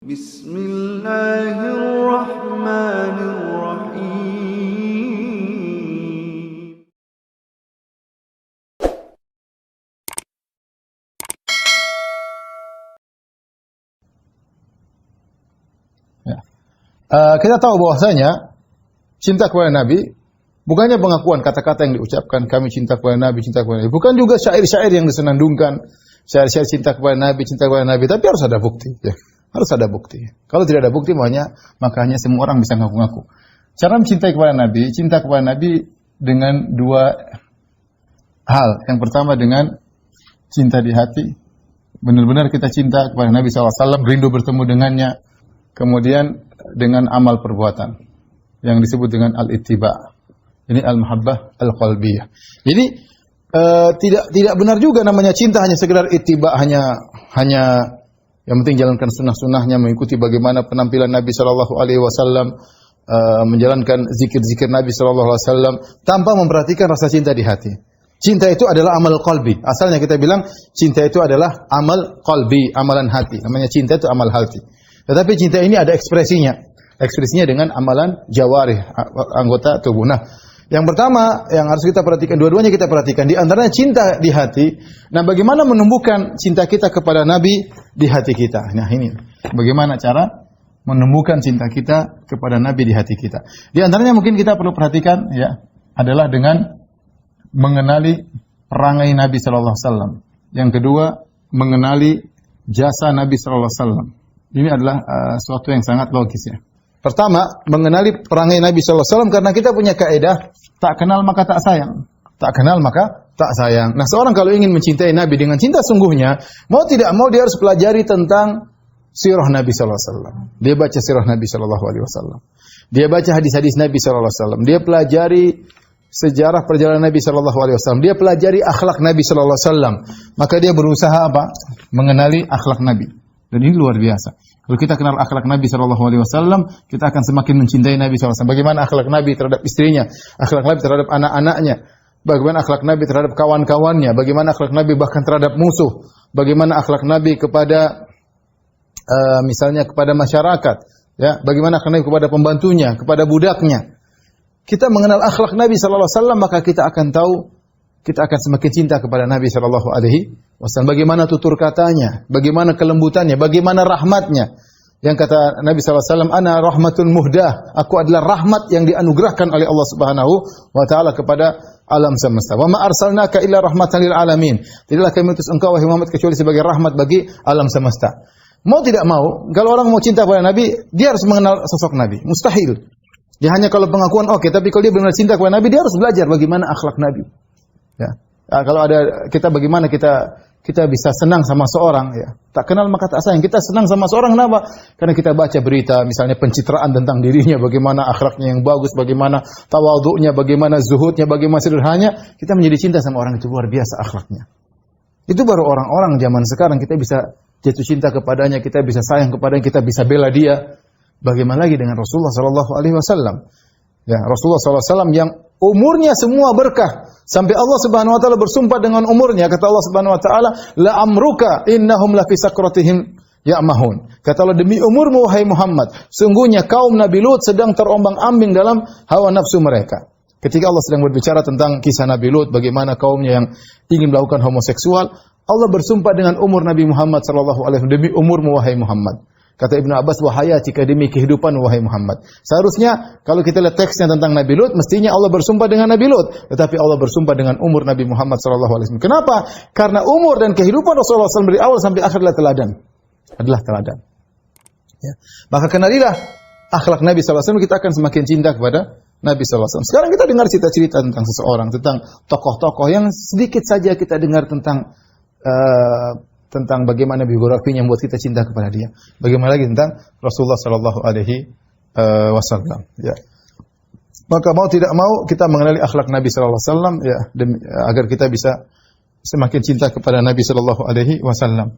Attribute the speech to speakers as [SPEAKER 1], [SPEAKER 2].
[SPEAKER 1] Bismillahirrahmanirrahim.
[SPEAKER 2] Ya. Kita tahu bahwasanya cinta kepada Nabi bukannya pengakuan kata-kata yang diucapkan, kami cinta kepada Nabi, cinta kepada Nabi. Bukan juga syair-syair yang disenandungkan, syair-syair cinta kepada Nabi, cinta kepada Nabi. Tapi harus ada bukti. Ya. Harus ada bukti. Kalau tidak ada bukti, makanya semua orang bisa ngaku-ngaku. Cara mencintai kepada Nabi, cinta kepada Nabi dengan dua hal. Yang pertama dengan cinta di hati. Benar-benar kita cinta kepada Nabi SAW, rindu bertemu dengannya. Kemudian dengan amal perbuatan yang disebut dengan al-ittiba. Ini al-mahabbah al-qalbiyah. Jadi tidak benar juga namanya cinta hanya sekedar ittiba, hanya yang penting jalankan sunnah-sunnahnya, mengikuti bagaimana penampilan Nabi sallallahu alaihi wasallam, menjalankan zikir-zikir Nabi sallallahu alaihi wasallam tanpa memperhatikan rasa cinta di hati. Cinta itu adalah amal qalbi. Asalnya kita bilang cinta itu adalah amal qalbi, amalan hati. Namanya cinta itu amal hati. Tetapi cinta ini ada ekspresinya. Ekspresinya dengan amalan jawarih, anggota tubuh. Nah, yang pertama yang harus kita perhatikan, dua-duanya kita perhatikan. Di antaranya cinta di hati. Nah, bagaimana menumbuhkan cinta kita kepada Nabi di hati kita? Nah, ini bagaimana cara menumbuhkan cinta kita kepada Nabi di hati kita. Di antaranya mungkin kita perlu perhatikan ya, adalah dengan mengenali perangai Nabi sallallahu alaihi wasallam. Yang kedua, mengenali jasa Nabi sallallahu alaihi wasallam. Ini adalah suatu yang sangat logis ya. Pertama, mengenali perangai Nabi sallallahu alaihi wasallam karena kita punya kaidah tak kenal maka tak sayang. Tak kenal maka tak sayang. Nah, seorang kalau ingin mencintai Nabi dengan cinta sungguhnya, mau tidak mau dia harus pelajari tentang sirah Nabi sallallahu alaihi wasallam. Dia baca sirah Nabi sallallahu alaihi wasallam. Dia baca hadis-hadis Nabi sallallahu alaihi wasallam. Dia pelajari sejarah perjalanan Nabi sallallahu alaihi wasallam. Dia pelajari akhlak Nabi sallallahu alaihi wasallam. Maka dia berusaha apa? Mengenali akhlak Nabi. Dan ini luar biasa. Kalau kita kenal akhlak Nabi sallallahu alaihi wasallam, kita akan semakin mencintai Nabi sallallahu alaihi wasallam. Bagaimana akhlak Nabi terhadap istrinya, akhlak Nabi terhadap anak-anaknya, bagaimana akhlak Nabi terhadap kawan-kawannya, bagaimana akhlak Nabi bahkan terhadap musuh, bagaimana akhlak Nabi kepada misalnya kepada masyarakat, ya, bagaimana akhlak Nabi kepada pembantunya, kepada budaknya. Kita mengenal akhlak Nabi sallallahu alaihi wasallam, maka kita akan tahu, kita akan semakin cinta kepada Nabi sallallahu alaihi wasallam. Bagaimana tutur katanya, bagaimana kelembutannya, bagaimana rahmatnya. Yang kata Nabi sallallahu alaihi wasallam, "Ana rahmatun muhdah." Aku adalah rahmat yang dianugerahkan oleh Allah Subhanahu wa taala kepada alam semesta. "Wa ma arsalnaka illa rahmatan lil alamin." Tidaklah kami utus engkau wahai Muhammad kecuali sebagai rahmat bagi alam semesta. Mau tidak mau, kalau orang mau cinta kepada Nabi, dia harus mengenal sosok Nabi. Mustahil. Dia hanya kalau pengakuan oke, tapi kalau dia benar cinta kepada Nabi, dia harus belajar bagaimana akhlak Nabi. Ya. Kalau ada kita bagaimana kita bisa senang sama seorang ya. Tak kenal maka tak sayang. Kita senang sama seorang kenapa? Karena kita baca berita misalnya pencitraan tentang dirinya, bagaimana akhlaknya yang bagus, bagaimana tawadhu'nya, bagaimana zuhudnya, bagaimana sederhananya, kita menjadi cinta sama orang itu, luar biasa akhlaknya. Itu baru orang-orang zaman sekarang kita bisa jatuh cinta kepadanya, kita bisa sayang kepadanya, kita bisa bela dia. Bagaimana lagi dengan Rasulullah sallallahu alaihi wasallam? Ya, Rasulullah sallallahu alaihi wasallam yang umurnya semua berkah. Sampai Allah Subhanahu wa taala bersumpah dengan umurnya. Kata Allah Subhanahu wa taala, "La amruka innahum la fi sakratihim ya'mahun." Kata Allah, demi umurmu wahai Muhammad, sungguhnya kaum Nabi Lut sedang terombang-ambing dalam hawa nafsu mereka. Ketika Allah sedang berbicara tentang kisah Nabi Lut, bagaimana kaumnya yang ingin melakukan homoseksual, Allah bersumpah dengan umur Nabi Muhammad sallallahu alaihi wasallam, demi umurmu wahai Muhammad. Kata Ibnu Abbas, wahayatika, demi kehidupan wahai Muhammad. Seharusnya kalau kita lihat teksnya tentang Nabi Lut, mestinya Allah bersumpah dengan Nabi Lut, tetapi Allah bersumpah dengan umur Nabi Muhammad sallallahu alaihi wasallam. Kenapa? Karena umur dan kehidupan Rasulullah SAW dari awal sampai akhir adalah teladan. Adalah teladan. Ya. Maka kenalilah akhlak Nabi sallallahu alaihi wasallam, kita akan semakin cinta kepada Nabi sallallahu alaihi wasallam. Sekarang kita dengar cerita-cerita tentang seseorang, tentang tokoh-tokoh yang sedikit saja kita dengar tentang bagaimana biografinya membuat kita cinta kepada dia. Bagaimana lagi tentang Rasulullah sallallahu alaihi wasallam, ya. Maka mau tidak mau kita mengenali akhlak Nabi sallallahu alaihi wasallam ya, agar kita bisa semakin cinta kepada Nabi sallallahu alaihi wasallam.